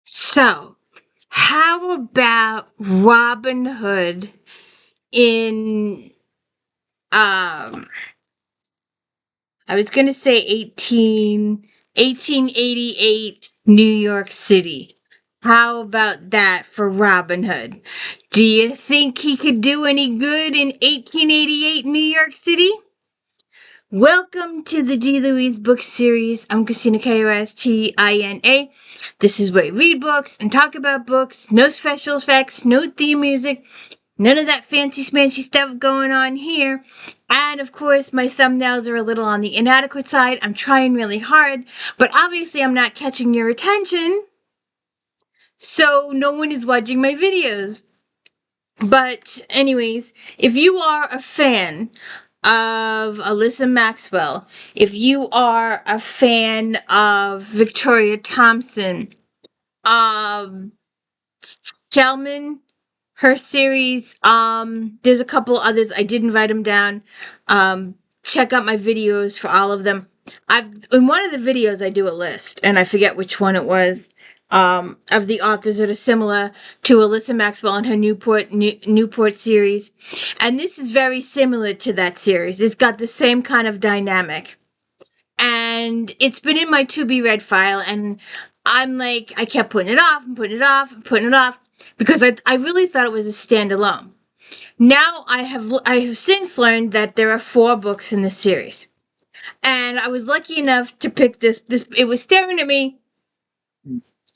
So, how about Robin Hood in I was going to say 1888 New York City. How about that for Robin Hood? Do you think he could do any good in 1888 New York City? Welcome to the D. Louise book series. I'm Christina Kostina. This is where we read books and talk about books. No special effects, no theme music, none of that fancy smancy stuff going on here. And of course, my thumbnails are a little on the inadequate side. I'm trying really hard, but obviously I'm not catching your attention. So no one is watching my videos. But anyways, if you are a fan of Alyssa Maxwell, if you are a fan of Victoria Thompson, um, Shellman, her series, there's a couple others. I didn't write them down. Check out my videos for all of them. In one of the videos I do a list, and I forget which one it was, of the authors that are similar to Alyssa Maxwell and her Newport series. And this is very similar to that series. It's got the same kind of dynamic. And it's been in my to be read file, and I'm like, I kept putting it off and putting it off and putting it off because I really thought it was a standalone. Now I have since learned that there are 4 books in this series. And I was lucky enough to pick this it was staring at me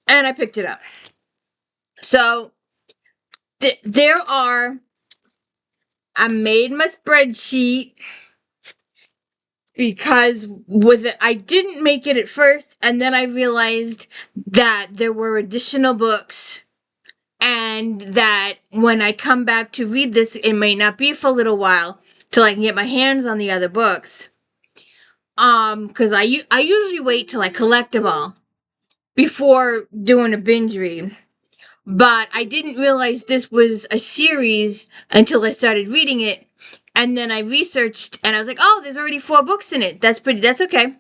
and I picked it up. So there are I made my spreadsheet because with it I didn't make it at first, and then I realized that there were additional books and that when I come back to read this, it may not be for a little while till I can get my hands on the other books. Because I usually wait till I collect them all before doing a binge read. But I didn't realize this was a series until I started reading it. And then I researched and I was like, oh, there's already 4 books in it. That's okay.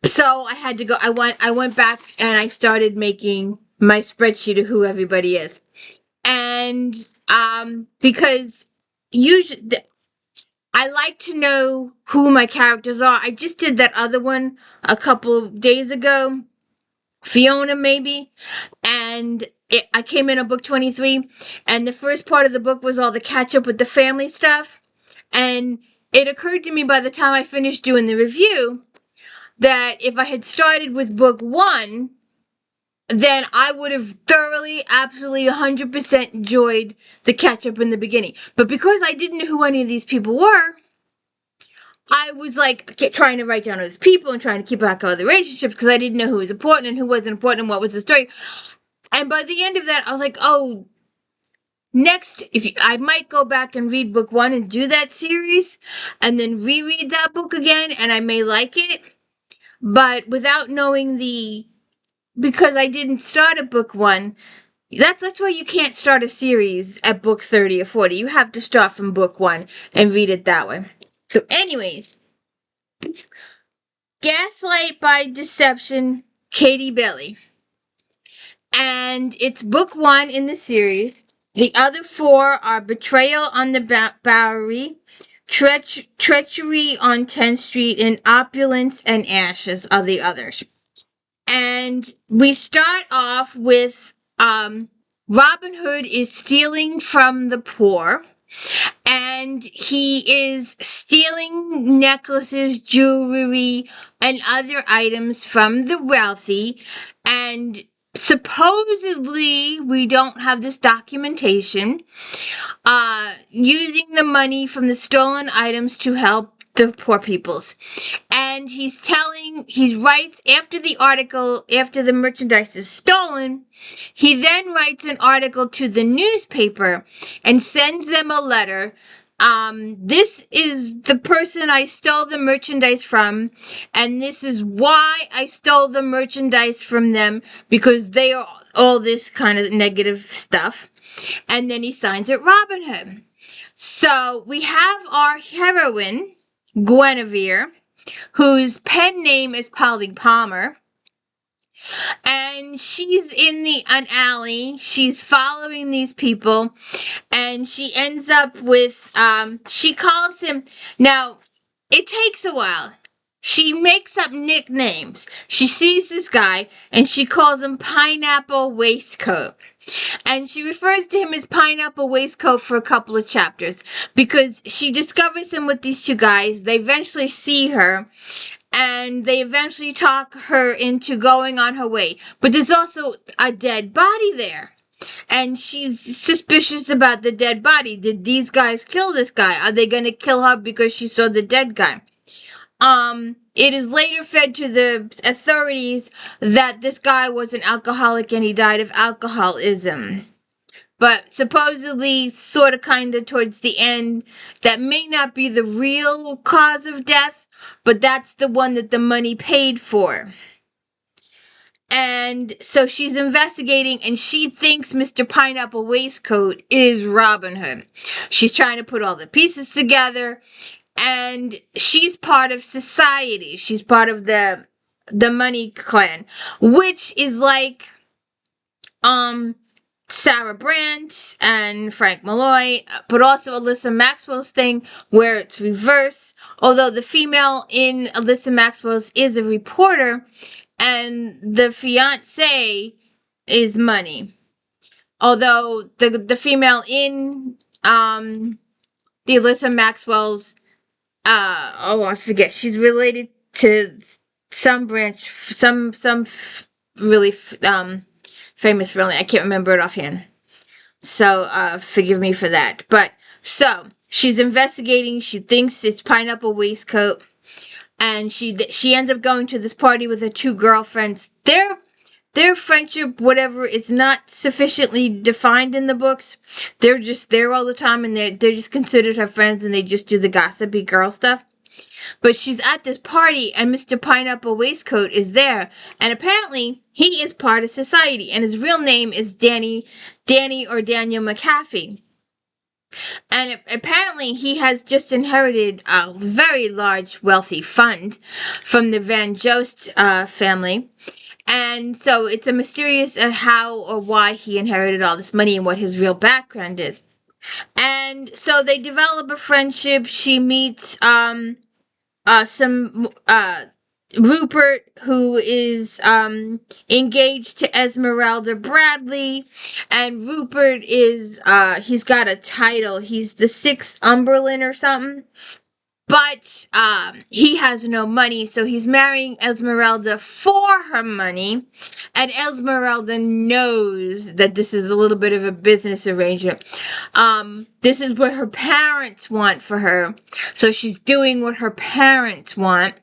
So I had to go, I went back and I started making my spreadsheet of who everybody is. And, because usually, I like to know who my characters are. I just did that other one a couple of days ago. Fiona, maybe. And I came in on book 23, and the first part of the book was all the catch up with the family stuff. And it occurred to me by the time I finished doing the review that if I had started with book 1, then I would have thoroughly, absolutely 100% enjoyed the catch up in the beginning. But because I didn't know who any of these people were, I was like trying to write down all these people and trying to keep track of the relationships because I didn't know who was important and who wasn't important and what was the story. And by the end of that, I was like, oh, next, I might go back and read book 1 and do that series and then reread that book again, and I may like it. But without knowing because I didn't start at book 1, that's why you can't start a series at book 30 or 40. You have to start from book 1 and read it that way. So anyways, Gaslight by Deception, Katie Belli. And it's book 1 in the series. The other 4 are Betrayal on the Bowery, Treachery on 10th Street, and Opulence and Ashes are the others. And we start off with Robin Hood is stealing from the poor. And he is stealing necklaces, jewelry, and other items from the wealthy. And supposedly, we don't have this documentation, using the money from the stolen items to help the poor peoples. And he writes after the merchandise is stolen, he then writes an article to the newspaper and sends them a letter. This is the person I stole the merchandise from, and this is why I stole the merchandise from them, because they are all this kind of negative stuff. And then he signs it Robin Hood. So we have our heroine, Guinevere, whose pen name is Polly Palmer. And and she's in an alley. She's following these people, and she ends up with, she calls him, now, it takes a while. She makes up nicknames. She sees this guy, and she calls him Pineapple Waistcoat. And she refers to him as Pineapple Waistcoat for a couple of chapters, because she discovers him with these two guys. They eventually see her, and they eventually talk her into going on her way. But there's also a dead body there. And she's suspicious about the dead body. Did these guys kill this guy? Are they going to kill her because she saw the dead guy? It is later fed to the authorities that this guy was an alcoholic and he died of alcoholism. But supposedly, sort of kind of towards the end, that may not be the real cause of death, but that's the one that the money paid for. And so she's investigating, and she thinks Mr. Pineapple Waistcoat is Robin Hood. She's trying to put all the pieces together, and she's part of society. She's part of the money clan, which is like Sarah Brandt and Frank Malloy, but also Alyssa Maxwell's thing where it's reverse. Although the female in Alyssa Maxwell's is a reporter, and the fiance is money. Although the female in the Alyssa Maxwell's, I forget, she's related to some branch, some really famous villain. I can't remember it offhand. So, forgive me for that. But, so, she's investigating. She thinks it's Pineapple Waistcoat. And she ends up going to this party with her two girlfriends. Their friendship, whatever, is not sufficiently defined in the books. They're just there all the time, and they're just considered her friends, and they just do the gossipy girl stuff. But she's at this party, and Mr. Pineapple Waistcoat is there. And apparently, he is part of society. And his real name is Danny or Daniel McAfee. And apparently, he has just inherited a very large, wealthy fund from the Van Jost family. And so it's a mysterious how or why he inherited all this money and what his real background is. And so they develop a friendship. She meets Rupert, who is engaged to Esmeralda Bradley, and Rupert is he's got a title. He's the 6th Umberland or something. But he has no money, so he's marrying Esmeralda for her money, and Esmeralda knows that this is a little bit of a business arrangement. This is what her parents want for her, so she's doing what her parents want.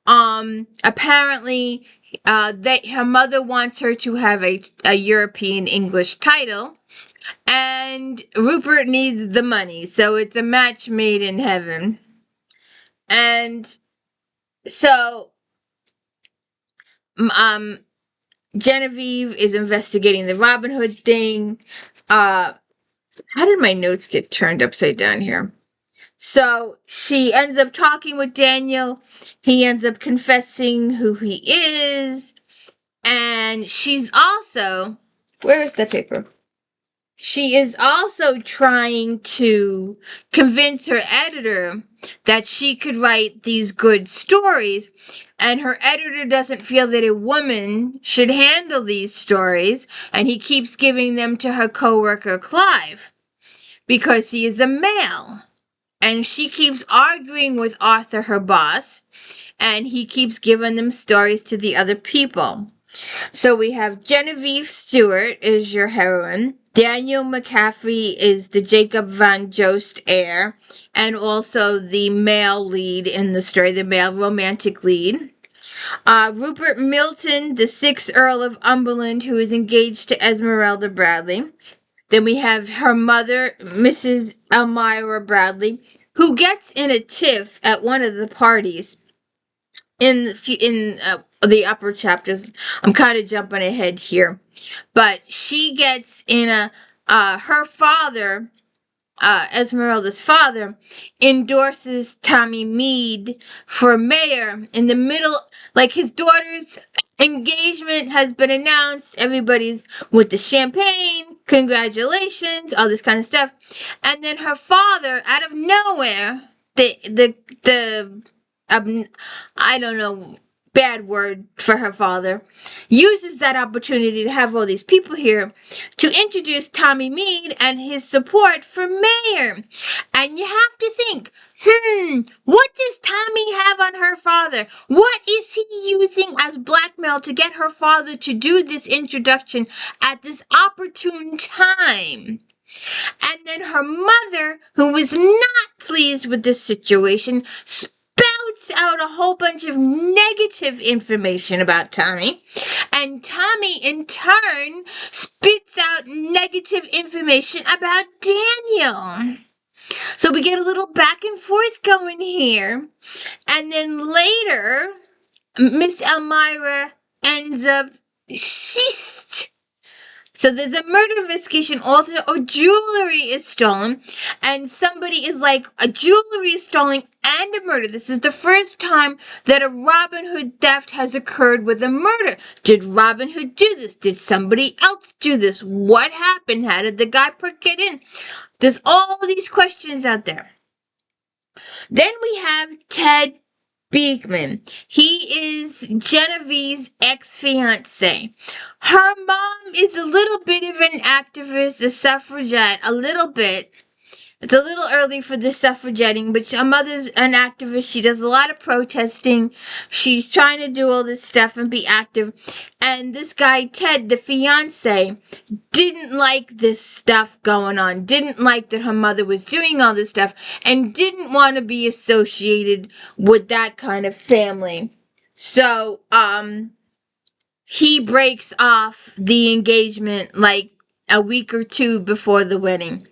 Apparently, her mother wants her to have a European English title, and Rupert needs the money, so it's a match made in heaven. And so, Genevieve is investigating the Robin Hood thing. How did my notes get turned upside down here? So, she ends up talking with Daniel. He ends up confessing who he is. And she's also... Where is that paper? She is also trying to convince her editor that she could write these good stories, and her editor doesn't feel that a woman should handle these stories, and he keeps giving them to her coworker Clive because he is a male. And she keeps arguing with Arthur, her boss, and he keeps giving them stories to the other people. So we have Genevieve Stewart is your heroine. Daniel McAfee is the Jacob Van Jost heir, and also the male lead in the story, the male romantic lead. Rupert Milton, the 6th Earl of Umberland, who is engaged to Esmeralda Bradley. Then we have her mother, Mrs. Elmira Bradley, who gets in a tiff at one of the parties. In the upper chapters, I'm kind of jumping ahead here, but she gets in her father Esmeralda's father, endorses Tommy Meade for mayor in the middle, like his daughter's engagement has been announced. Everybody's with the champagne, congratulations, all this kind of stuff. And then her father, out of nowhere, the I don't know, bad word for her father, uses that opportunity to have all these people here to introduce Tommy Meade and his support for mayor. And you have to think, what does Tommy have on her father? What is he using as blackmail to get her father to do this introduction at this opportune time? And then her mother, who was not pleased with this situation, spouts out a whole bunch of negative information about Tommy. And Tommy, in turn, spits out negative information about Daniel. So we get a little back and forth going here. And then later, Miss Elmira ends up ceased. So there's a murder investigation. Also, jewelry is stolen. And somebody is like, a jewelry is stolen and a murder. This is the first time that a Robin Hood theft has occurred with a murder. Did Robin Hood do this? Did somebody else do this? What happened? How did the guy get in? There's all these questions out there. Then we have Ted Beekman. He is Genevieve's ex-fiance. Her mom is a little bit of an activist, a suffragette, a little bit. It's a little early for the suffragetting, but her mother's an activist. She does a lot of protesting. She's trying to do all this stuff and be active. And this guy, Ted, the fiance, didn't like this stuff going on, didn't like that her mother was doing all this stuff, and didn't want to be associated with that kind of family. So, he breaks off the engagement like a week or two before the wedding.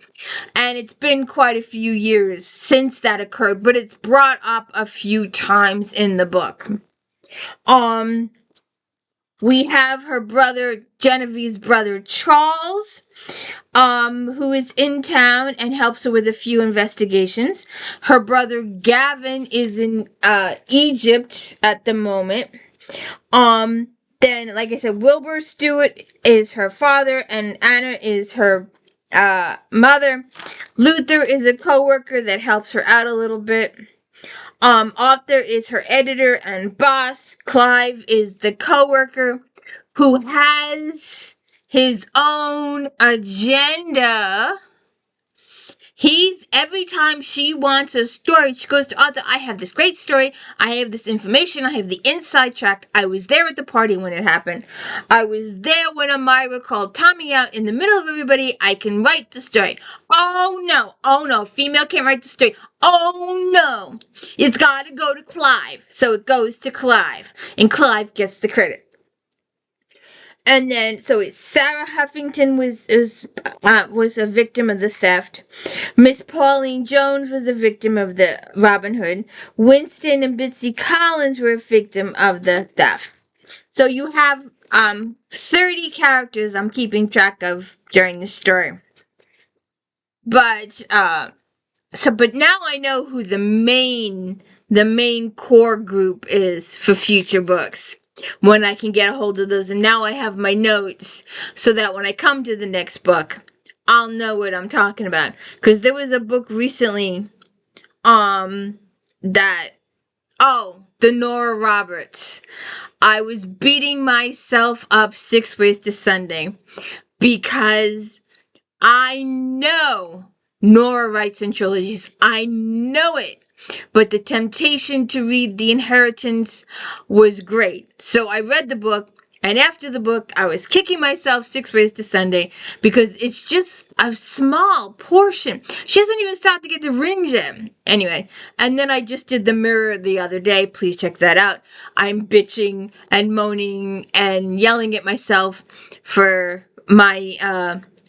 And it's been quite a few years since that occurred, but it's brought up a few times in the book. We have her brother, Genevieve's brother, Charles, who is in town and helps her with a few investigations. Her brother, Gavin, is in Egypt at the moment. Then, like I said, Wilbur Stewart is her father, and Anna is her mother. Luther is a co-worker that helps her out a little bit. Arthur is her editor and boss. Clive is the co-worker who has his own agenda. Every time she wants a story, she goes to Arthur, I have this great story, I have this information, I have the inside track, I was there at the party when it happened, I was there when Elmira called Tommy out in the middle of everybody, I can write the story. Oh no, female can't write the story. Oh no, it's gotta go to Clive. So it goes to Clive, and Clive gets the credit. And then, so Sarah Huffington was a victim of the theft. Miss Pauline Jones was a victim of the Robin Hood. Winston and Bitsy Collins were a victim of the theft. So you have 30 characters I'm keeping track of during the story. But but now I know who the main core group is for future books, when I can get a hold of those. And now I have my notes so that when I come to the next book, I'll know what I'm talking about. Because there was a book recently, the Nora Roberts. I was beating myself up 6 ways to Sunday because I know Nora writes in trilogies. I know it. But the temptation to read The Inheritance was great. So I read the book, and after the book, I was kicking myself 6 ways to Sunday because it's just a small portion. She hasn't even started to get the rings yet. Anyway, and then I just did The Mirror the other day. Please check that out. I'm bitching and moaning and yelling at myself for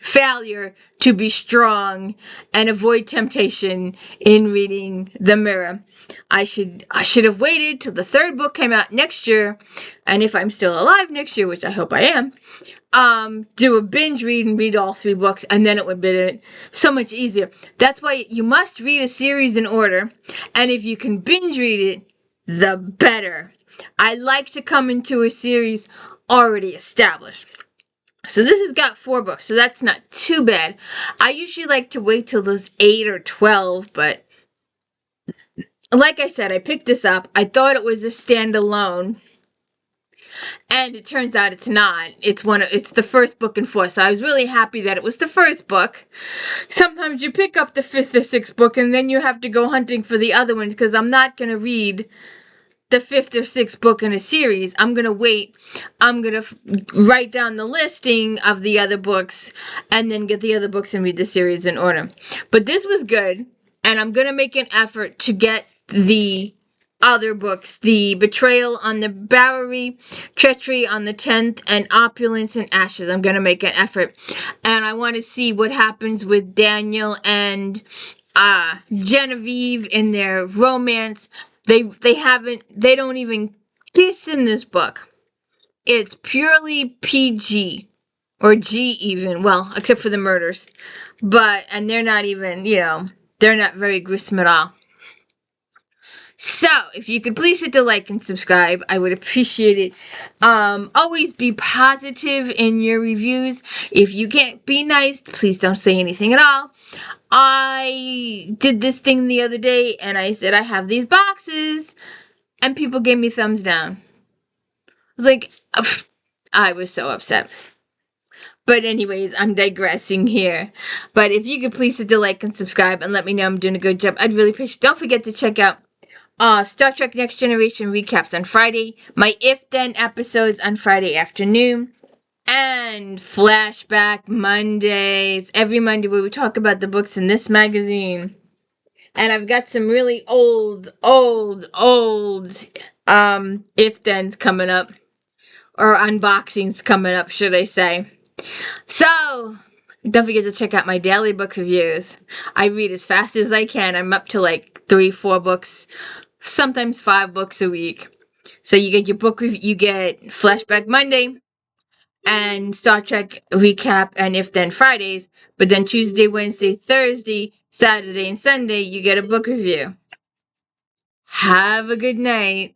failure to be strong and avoid temptation in reading The Mirror. I should have waited till the third book came out next year, and if I'm still alive next year, which I hope I am, do a binge read and read all 3 books, and then it would be so much easier. That's why you must read a series in order, and if you can binge read it, the better. I like to come into a series already established. So this has got 4 books, so that's not too bad. I usually like to wait till there's 8 or 12, but like I said, I picked this up. I thought it was a standalone, and it turns out it's not. It's the first book in 4, so I was really happy that it was the first book. Sometimes you pick up the 5th or 6th book, and then you have to go hunting for the other ones, because I'm not going to read the 5th or 6th book in a series. I'm going to wait. I'm going to write down the listing of the other books and then get the other books and read the series in order. But this was good, and I'm going to make an effort to get the other books, the Betrayal on the Bowery, Treachery on the 10th, and Opulence and Ashes. I'm going to make an effort. And I want to see what happens with Daniel and Genevieve in their romance. They don't even kiss in this book. It's purely PG. Or G even. Well, except for the murders. And they're not even, they're not very gruesome at all. So, if you could please hit the like and subscribe, I would appreciate it. Always be positive in your reviews. If you can't be nice, please don't say anything at all. I did this thing the other day, and I said I have these boxes, and people gave me thumbs down. I was like, I was so upset. But anyways, I'm digressing here. But if you could please hit the like and subscribe and let me know I'm doing a good job, I'd really appreciate it. Don't forget to check out Star Trek Next Generation recaps on Friday, my If Then episodes on Friday afternoon, and Flashback Mondays, every Monday where we talk about the books in this magazine. And I've got some really old If Thens coming up, or unboxings coming up, should I say. So, don't forget to check out my daily book reviews. I read as fast as I can. I'm up to like 3-4 books, sometimes 5 books a week. So you get your book review, you get Flashback Monday and Star Trek recap and If Then Fridays, but then Tuesday, Wednesday, Thursday, Saturday, and Sunday you get a book review. Have a good night.